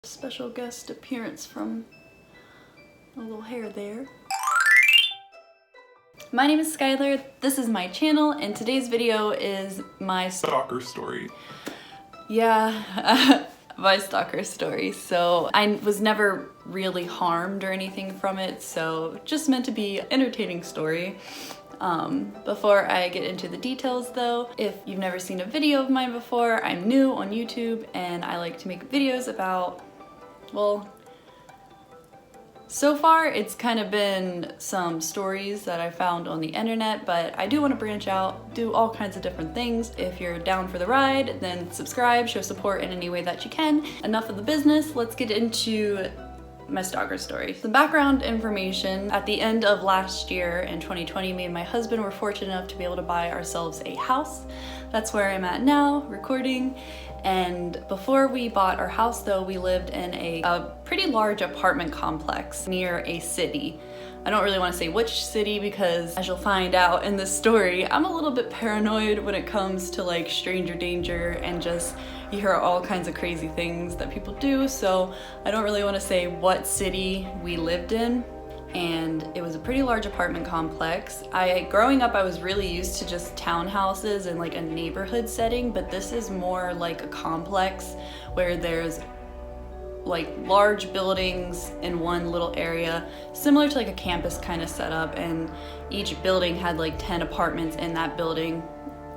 Special guest appearance from a little hair there. My name is Skylar, this is my channel, and today's video is my stalker story. Yeah, my stalker story. So I was never really harmed or anything from it, so just meant to be an entertaining story. Before I get into the details though, if you've never seen a video of mine before, I'm new on YouTube and I like to make videos about, well, so far it's kind of been some stories that I found on the internet, but I do want to branch out, do all kinds of different things. If you're down for the ride, then subscribe, show support in any way that you can. Enough of the business, let's get into my stalker story. Some background information: at the end of last year in 2020, me and my husband were fortunate enough to be able to buy ourselves a house. That's where I'm at now, recording. And before we bought our house though, we lived in a pretty large apartment complex near a city. I don't really want to say which city because, as you'll find out in this story, I'm a little bit paranoid when it comes to like stranger danger and just you hear all kinds of crazy things that people do, so I don't really want to say what city we lived in. And it was a pretty large apartment complex. Growing up, I was really used to just townhouses and like a neighborhood setting, but this is more like a complex where there's like large buildings in one little area, similar to like a campus kind of setup, and each building had like 10 apartments in that building.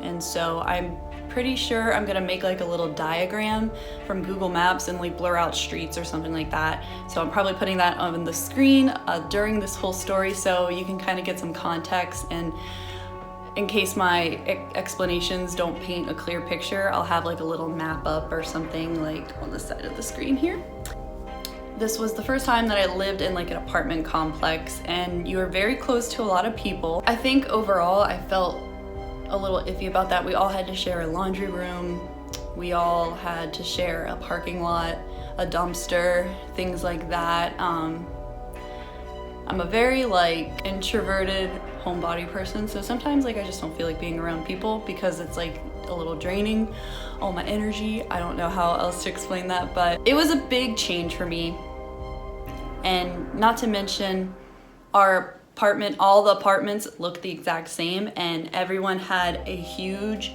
And so I'm pretty sure I'm gonna make like a little diagram from Google Maps and like blur out streets or something like that. So I'm probably putting that on the screen during this whole story so you can kind of get some context, and in case my explanations don't paint a clear picture, I'll have like a little map up or something like on the side of the screen here. This was the first time that I lived in like an apartment complex, and you were very close to a lot of people. I think overall I felt a little iffy about that. We all had to share a laundry room, we all had to share a parking lot, a dumpster, things like that. I'm a very like introverted homebody person, so sometimes like I just don't feel like being around people because it's like a little draining, all my energy. I don't know how else to explain that, but it was a big change for me. And not to mention our apartment, all the apartments looked the exact same, and everyone had a huge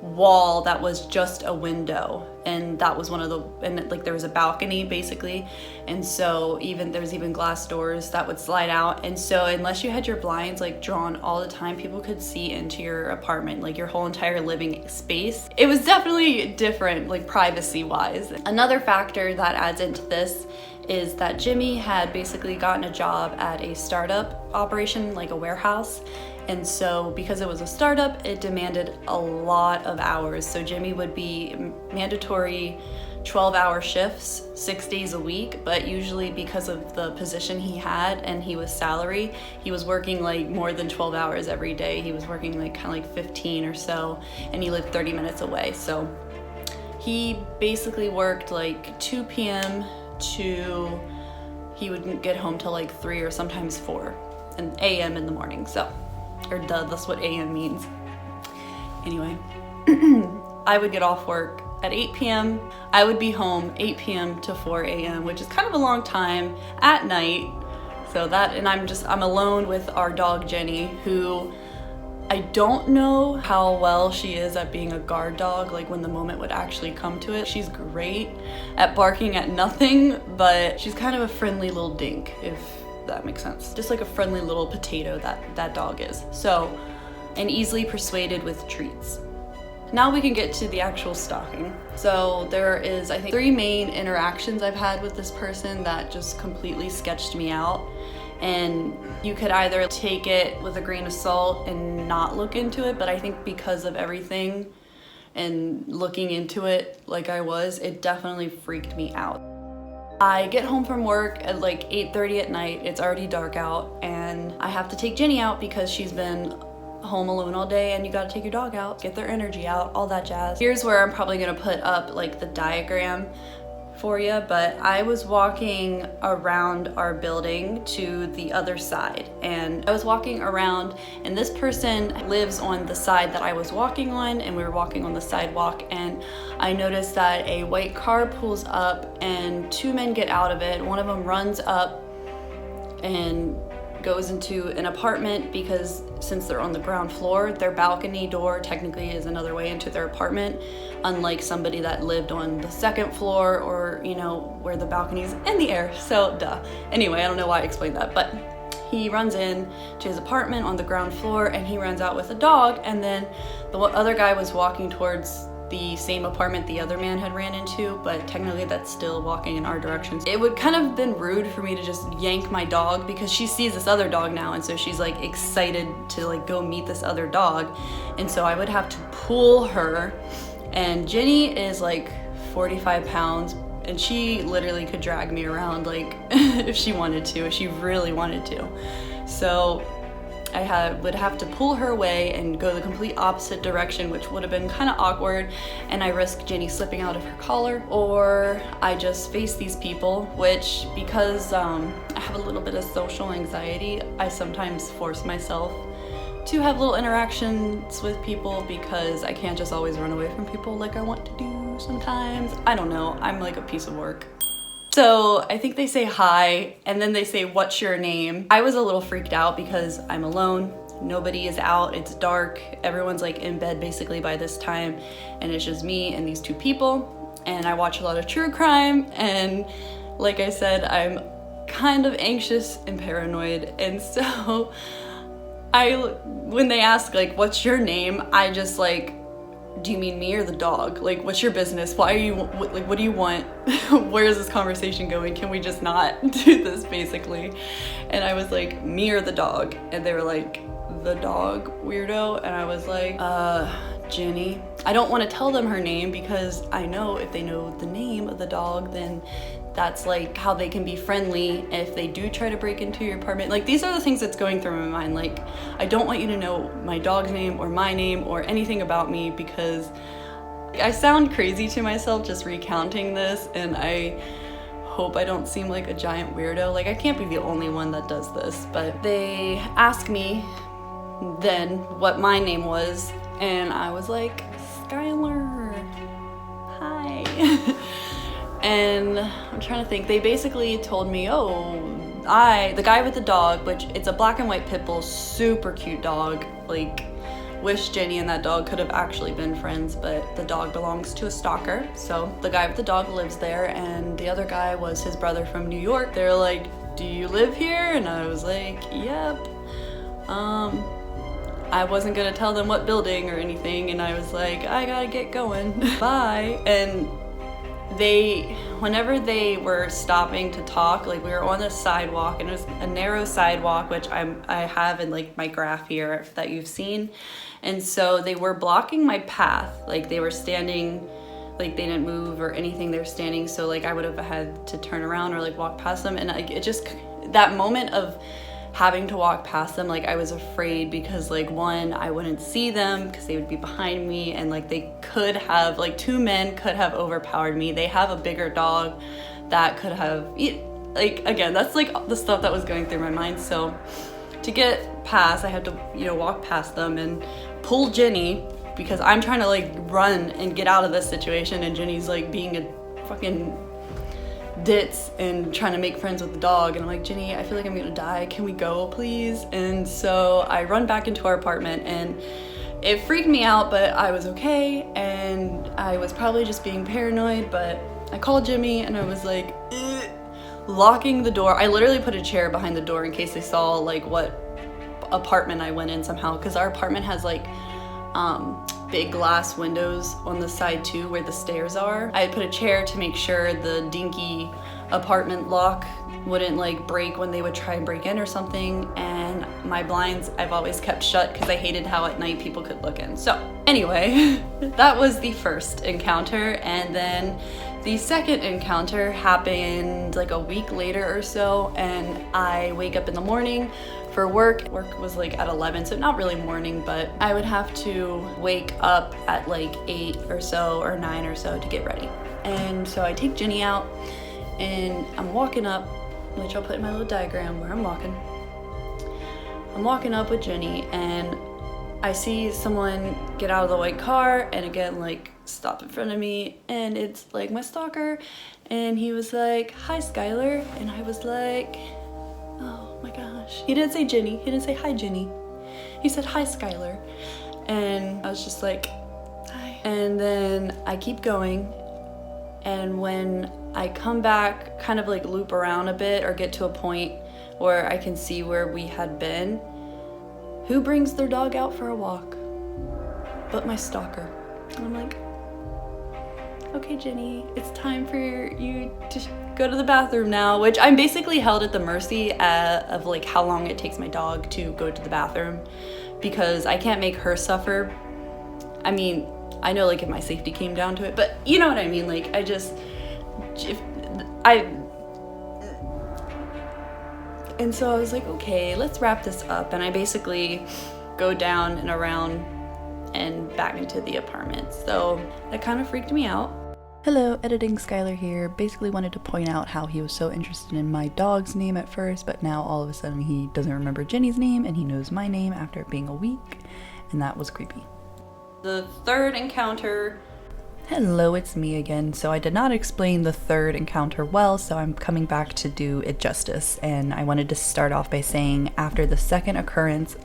wall that was just a window, and that was one of the, and like there was a balcony basically, and so there's even glass doors that would slide out, and so unless you had your blinds like drawn all the time, people could see into your apartment, like your whole entire living space. It was definitely different, like privacy wise. Another factor that adds into this is that Jimmy had basically gotten a job at a startup operation, like a warehouse. And so because it was a startup, it demanded a lot of hours. So Jimmy would be mandatory 12-hour shifts, 6 days a week, but usually because of the position he had and he was salary, he was working like more than 12 hours every day. He was working like kind of like 15 or so, and he lived 30 minutes away. So he basically worked like 2 p.m. to, he would get home till like 3 or sometimes 4 a.m. in the morning. So, or duh, that's what a.m. means. Anyway, I would get off work at 8 p.m. I would be home 8 p.m. to 4 a.m., which is kind of a long time at night. So that, and I'm alone with our dog Jenny, who I don't know how well she is at being a guard dog, like when the moment would actually come to it. She's great at barking at nothing, but she's kind of a friendly little dink, if that makes sense. Just like a friendly little potato that dog is. So, and easily persuaded with treats. Now we can get to the actual stalking. So there is, I think, 3 main interactions I've had with this person that just completely sketched me out. And you could either take it with a grain of salt and not look into it, but I think because of everything and looking into it like I was, it definitely freaked me out. I get home from work at like 8:30 at night, it's already dark out, and I have to take Jenny out because she's been home alone all day, and you gotta take your dog out, get their energy out, all that jazz. Here's where I'm probably gonna put up like the diagram for you, but I was walking around our building to the other side, and I was walking around, and this person lives on the side that I was walking on, and we were walking on the sidewalk, and I noticed that a white car pulls up and two men get out of it. One of them runs up and goes into an apartment, because since they're on the ground floor, their balcony door technically is another way into their apartment, unlike somebody that lived on the second floor, or you know, where the balcony's in the air. So duh. Anyway, I don't know why I explained that, but he runs in to his apartment on the ground floor, and he runs out with a dog, and then the other guy was walking towards the same apartment the other man had ran into, but technically that's still walking in our direction. It would kind of been rude for me to just yank my dog, because she sees this other dog now, and so she's like excited to like go meet this other dog, and so I would have to pull her, and Jenny is like 45 pounds, and she literally could drag me around like if she wanted to, if she really wanted to. So I would have to pull her away and go the complete opposite direction, which would have been kind of awkward, and I risked Jenny slipping out of her collar, or I just face these people, which, because I have a little bit of social anxiety, I sometimes force myself to have little interactions with people, because I can't just always run away from people like I want to do sometimes. I don't know, I'm like a piece of work. So I think they say hi, and then they say, "What's your name?" I was a little freaked out because I'm alone, nobody is out, it's dark, everyone's like in bed basically by this time, and it's just me and these two people, and I watch a lot of true crime, and like I said, I'm kind of anxious and paranoid, and so when they ask like, "What's your name?" I just like, "Do you mean me or the dog? Like, what's your business? Why are you, like, what do you want? Where is this conversation going? Can we just not do this," basically? And I was like, "Me or the dog?" And they were like, "The dog, weirdo." And I was like, Jenny. I don't want to tell them her name, because I know if they know the name of the dog, then that's like how they can be friendly if they do try to break into your apartment. Like, these are the things that's going through my mind. Like, I don't want you to know my dog's name or my name or anything about me, because I sound crazy to myself just recounting this, and I hope I don't seem like a giant weirdo. Like, I can't be the only one that does this. But they asked me then what my name was, and I was like, "Skylar, hi." And I'm trying to think, they basically told me, the guy with the dog, which it's a black and white pit bull, super cute dog, like, wish Jenny and that dog could have actually been friends, but the dog belongs to a stalker. So the guy with the dog lives there, and the other guy was his brother from New York. They're like, "Do you live here?" And I was like, "Yep." I wasn't gonna tell them what building or anything, and I was like, "I gotta get going, bye." And whenever they were stopping to talk, like, we were on a sidewalk, and it was a narrow sidewalk, which I have in like my graph here that you've seen, and so they were blocking my path. Like, they were standing, like, they didn't move or anything, they were standing, so like I would have had to turn around or like walk past them, and it just, that moment of having to walk past them, like, I was afraid, because like, one, I wouldn't see them because they would be behind me, and like they could have, like, two men could have overpowered me. They have a bigger dog that could have, like, again, that's like the stuff that was going through my mind. So to get past, I had to, you know, walk past them and pull Jenny, because I'm trying to like run and get out of this situation, and Jenny's like being a fucking ditz and trying to make friends with the dog, and I'm like, "Jenny, I feel like I'm gonna die, can we go please?" And so I run back into our apartment, and it freaked me out, but I was okay, and I was probably just being paranoid, but I called Jimmy, and I was like, locking the door. I literally put a chair behind the door in case they saw like what apartment I went in somehow, because our apartment has like big glass windows on the side too, where the stairs are. I put a chair to make sure the dinky apartment lock wouldn't like break when they would try and break in or something, and my blinds I've always kept shut because I hated how at night people could look in. So anyway, that was the first encounter, and then the second encounter happened like a week later or so, and I wake up in the morning for work. Work was like at 11, so not really morning, but I would have to wake up at like 8 or so or 9 or so to get ready. And so I take Ginny out and I'm walking up, which I'll put in my little diagram where I'm walking. I'm walking up with Ginny and I see someone get out of the white car and again like stop in front of me, and it's like my stalker, and he was like, "Hi Skylar," and I was like, oh my gosh. He didn't say Ginny, he didn't say hi Ginny. He said hi Skylar, and I was just like, hi. And then I keep going, and when I come back, kind of like loop around a bit or get to a point where I can see where we had been, who brings their dog out for a walk but my stalker? And I'm like, okay Ginny, it's time for you to go to the bathroom now, which I'm basically held at the mercy of like how long it takes my dog to go to the bathroom, because I can't make her suffer. I mean, I know like if my safety came down to it, but you know what I mean, like and so I was like, okay, let's wrap this up, and I basically go down and around and back into the apartment. So that kind of freaked me out. Hello, editing Skylar here. Basically wanted to point out how he was so interested in my dog's name at first, but now all of a sudden he doesn't remember Ginny's name and he knows my name after it being a week, and that was creepy. The third encounter. Hello, it's me again. So I did not explain the third encounter well, so I'm coming back to do it justice. And I wanted to start off by saying after the second occurrence,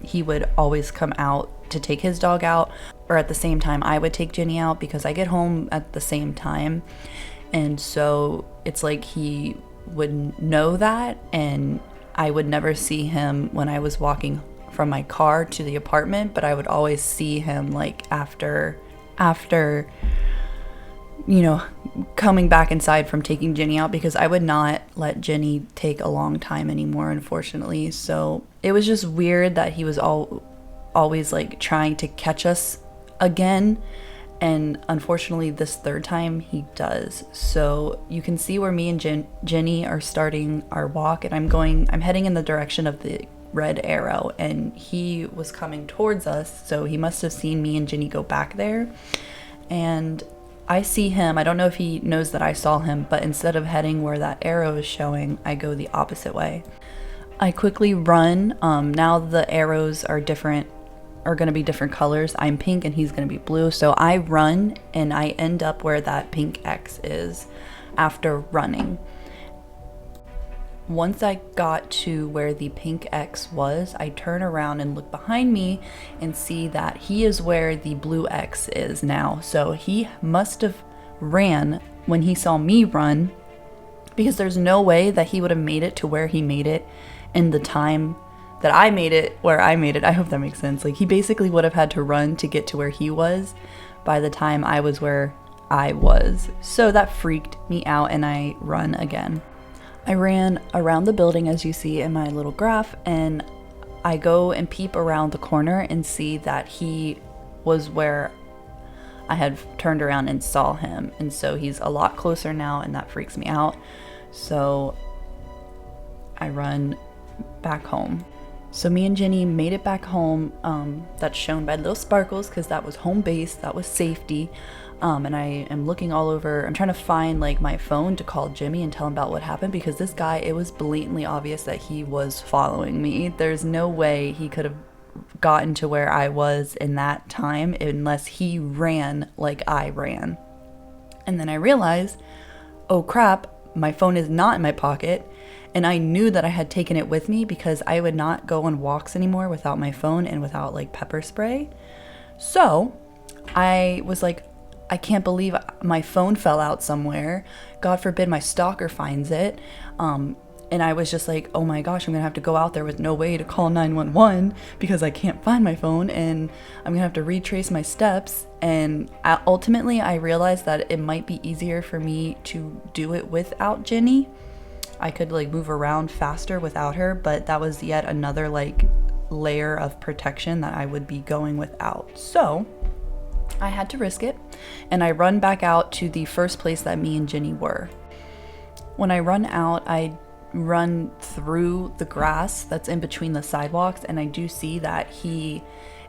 he would always come out to take his dog out, or at the same time I would take Ginny out because I get home at the same time. And so it's like he would know that, and I would never see him when I was walking from my car to the apartment, but I would always see him like after you know, coming back inside from taking Ginny out, because I would not let Ginny take a long time anymore, unfortunately. So it was just weird that he was always like trying to catch us again, and unfortunately this third time he does. So you can see where me and Ginny are starting our walk, and I'm heading in the direction of the red arrow, and he was coming towards us, so he must have seen me and Ginny go back there. And I see him, I don't know if he knows that I saw him, but instead of heading where that arrow is showing, I go the opposite way. I quickly run. Now the arrows are going to be different colors. I'm pink and he's going to be blue, so I run and I end up where that pink X is after running. Once I got to where the pink X was, I turn around and look behind me and see that he is where the blue X is now. So he must have ran when he saw me run, because there's no way that he would have made it to where he made it in the time that I made it where I made it. I hope that makes sense. Like, he basically would have had to run to get to where he was by the time I was where I was. So that freaked me out, and I run again. I ran around the building as you see in my little graph, and I go and peep around the corner and see that he was where I had turned around and saw him. And so he's a lot closer now, and that freaks me out. So I run back home. So me and Ginny made it back home. That's shown by little sparkles because that was home base, that was safety. And I am looking all over. I'm trying to find like my phone to call Jimmy and tell him about what happened, because this guy, it was blatantly obvious that he was following me. There's no way he could have gotten to where I was in that time unless he ran like I ran. And then I realized, oh crap, my phone is not in my pocket. And I knew that I had taken it with me because I would not go on walks anymore without my phone and without like pepper spray. So I was like, I can't believe my phone fell out somewhere. God forbid my stalker finds it. And I was just like, oh my gosh, I'm gonna have to go out there with no way to call 911 because I can't find my phone, and I'm gonna have to retrace my steps. And ultimately I realized that it might be easier for me to do it without Ginny. I could like move around faster without her, but that was yet another like layer of protection that I would be going without. So I had to risk it, and I run back out to the first place that me and Ginny were. When I run out, I run through the grass that's in between the sidewalks, and I do see that he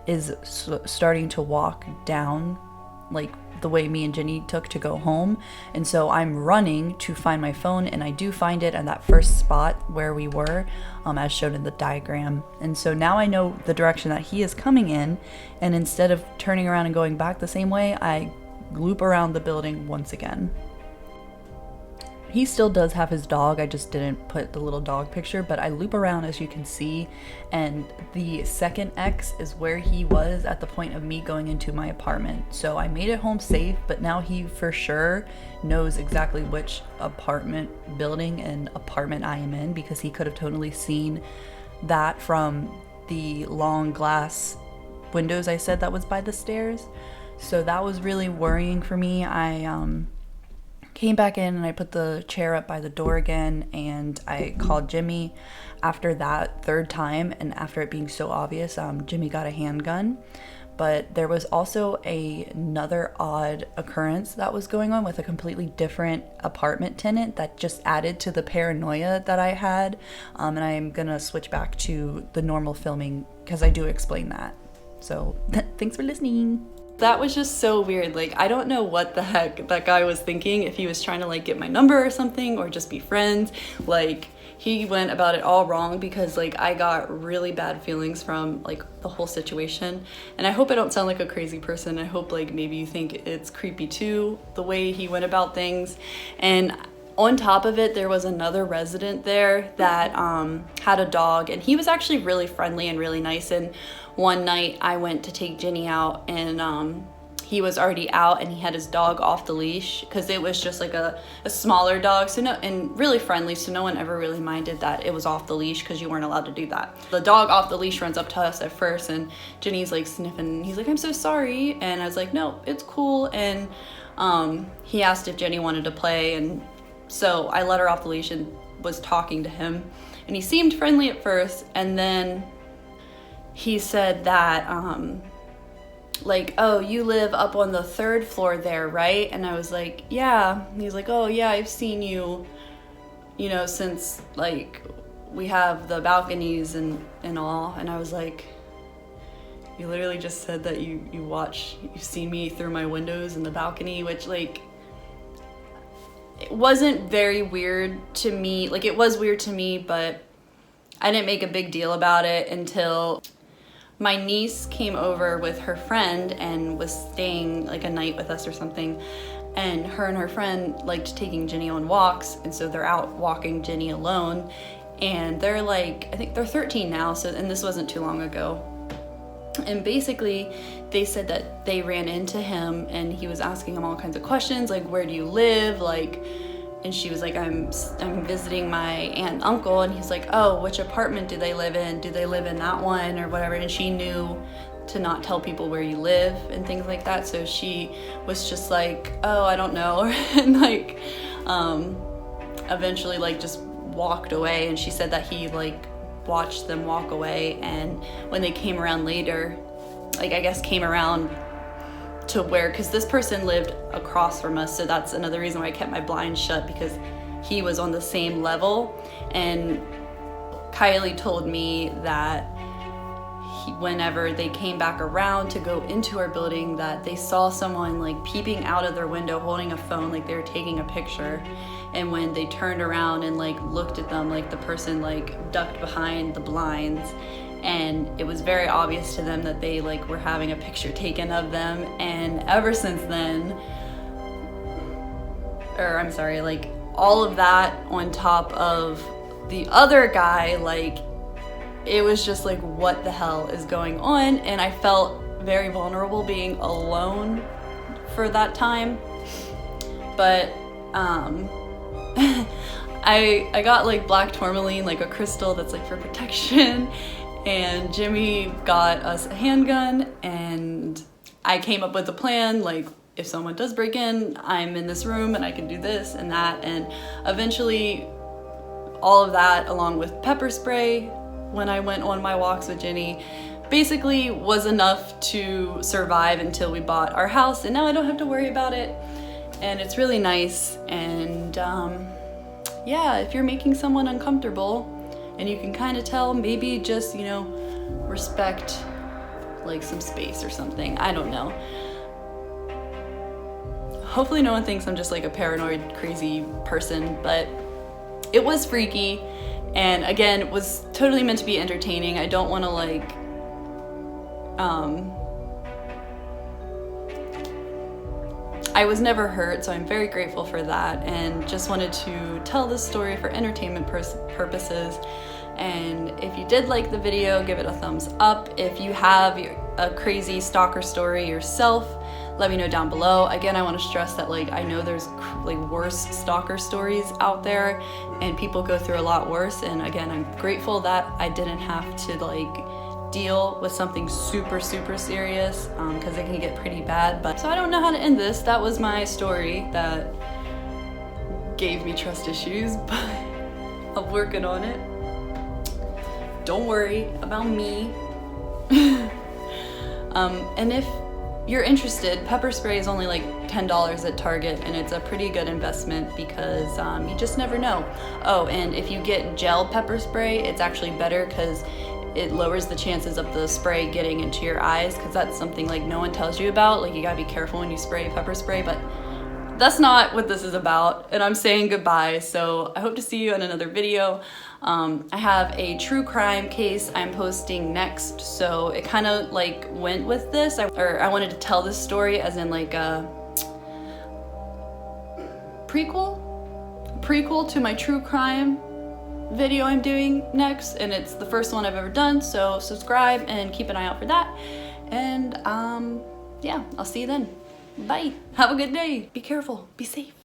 is starting to walk down like the way me and Jenny took to go home. And so I'm running to find my phone, and I do find it at that first spot where we were, as shown in the diagram. And so now I know the direction that he is coming in, and instead of turning around and going back the same way, I loop around the building once again. He still does have his dog, I just didn't put the little dog picture, but I loop around, as you can see, and the second X is where he was at the point of me going into my apartment. So I made it home safe, but now he for sure knows exactly which apartment building and apartment I am in, because he could have totally seen that from the long glass windows I said that was by the stairs. So that was really worrying for me. I came back in and I put the chair up by the door again, and I called Jimmy after that third time, and after it being so obvious, Jimmy got a handgun. But there was also another odd occurrence that was going on with a completely different apartment tenant that just added to the paranoia that I had, and I'm gonna switch back to the normal filming because I do explain that. So thanks for listening. That was just so weird. Like, I don't know what the heck that guy was thinking, if he was trying to like get my number or something, or just be friends. Like, he went about it all wrong, because like I got really bad feelings from like the whole situation. And I hope I don't sound like a crazy person. I hope like maybe you think it's creepy too, the way he went about things. And on top of it, there was another resident there that had a dog, and he was actually really friendly and really nice. And one night I went to take Jenny out, and he was already out, and he had his dog off the leash, because it was just like a smaller dog, so no, and really friendly, so no one ever really minded that it was off the leash, because you weren't allowed to do that. The dog off the leash runs up to us at first, and Jenny's like sniffing, and he's like, "I'm so sorry," and I was like, "No, it's cool." And he asked if Jenny wanted to play, and so I let her off the leash and was talking to him, and he seemed friendly at first, and then he said that like, "Oh, you live up on the 3rd floor there, right?" And I was like, "Yeah." And he's like, "Oh yeah, I've seen you, you know, since like we have the balconies and all." And I was like, "You literally just said that you see me through my windows in the balcony," which like, it wasn't very weird to me. Like, it was weird to me, but I didn't make a big deal about it until my niece came over with her friend and was staying like a night with us or something. And her friend liked taking Jenny on walks, and so they're out walking Jenny alone. And they're like, I think they're 13 now, so, and this wasn't too long ago. And basically they said that they ran into him, and he was asking them all kinds of questions, like, "Where do you live?" Like, and she was like, I'm visiting my aunt and uncle. And he's like, "Oh, which apartment do they live in? Do they live in that one?" or whatever. And she knew to not tell people where you live and things like that. So she was just like, "Oh, I don't know." And like, eventually like just walked away. And she said that he like watched them walk away. And when they came around later, like I guess came around to where, because this person lived across from us, so that's another reason why I kept my blinds shut, because he was on the same level. And Kylie told me that whenever they came back around to go into our building, that they saw someone like peeping out of their window holding a phone, like they were taking a picture. And when they turned around and like looked at them, like the person like ducked behind the blinds, and it was very obvious to them that they like were having a picture taken of them. And ever since then, or I'm sorry, like all of that on top of the other guy, like it was just like, what the hell is going on? And I felt very vulnerable being alone for that time. But I got like black tourmaline, like a crystal that's like for protection. And Jimmy got us a handgun, and I came up with a plan, like if someone does break in, I'm in this room and I can do this and that. And eventually all of that, along with pepper spray when I went on my walks with Jenny, basically was enough to survive until we bought our house. And now I don't have to worry about it, and it's really nice. And yeah, if you're making someone uncomfortable and you can kind of tell, maybe just, you know, respect like some space or something. I don't know. Hopefully no one thinks I'm just like a paranoid, crazy person, but it was freaky. And again, it was totally meant to be entertaining. I don't want to like, I was never hurt, so I'm very grateful for that, and just wanted to tell this story for entertainment purposes. And if you did like the video, give it a thumbs up. If you have a crazy stalker story yourself, let me know down below. Again, I want to stress that like I know there's like worse stalker stories out there and people go through a lot worse, and again, I'm grateful that I didn't have to like deal with something super serious, because it can get pretty bad. But so I don't know how to end this. That was my story that gave me trust issues, but I'm working on it. Don't worry about me. And if you're interested, pepper spray is only like $10 at Target, and it's a pretty good investment because you just never know. Oh, and if you get gel pepper spray, it's actually better because it lowers the chances of the spray getting into your eyes, because that's something like no one tells you about. Like, you gotta be careful when you spray pepper spray, but that's not what this is about, and I'm saying goodbye. So I hope to see you in another video. I have a true crime case I'm posting next, so it kind of like went with this, or I wanted to tell this story as in like a prequel to my true crime video I'm doing next, and it's the first one I've ever done, so subscribe and keep an eye out for that. And yeah, I'll see you then. Bye. Have a good day. Be careful. Be safe.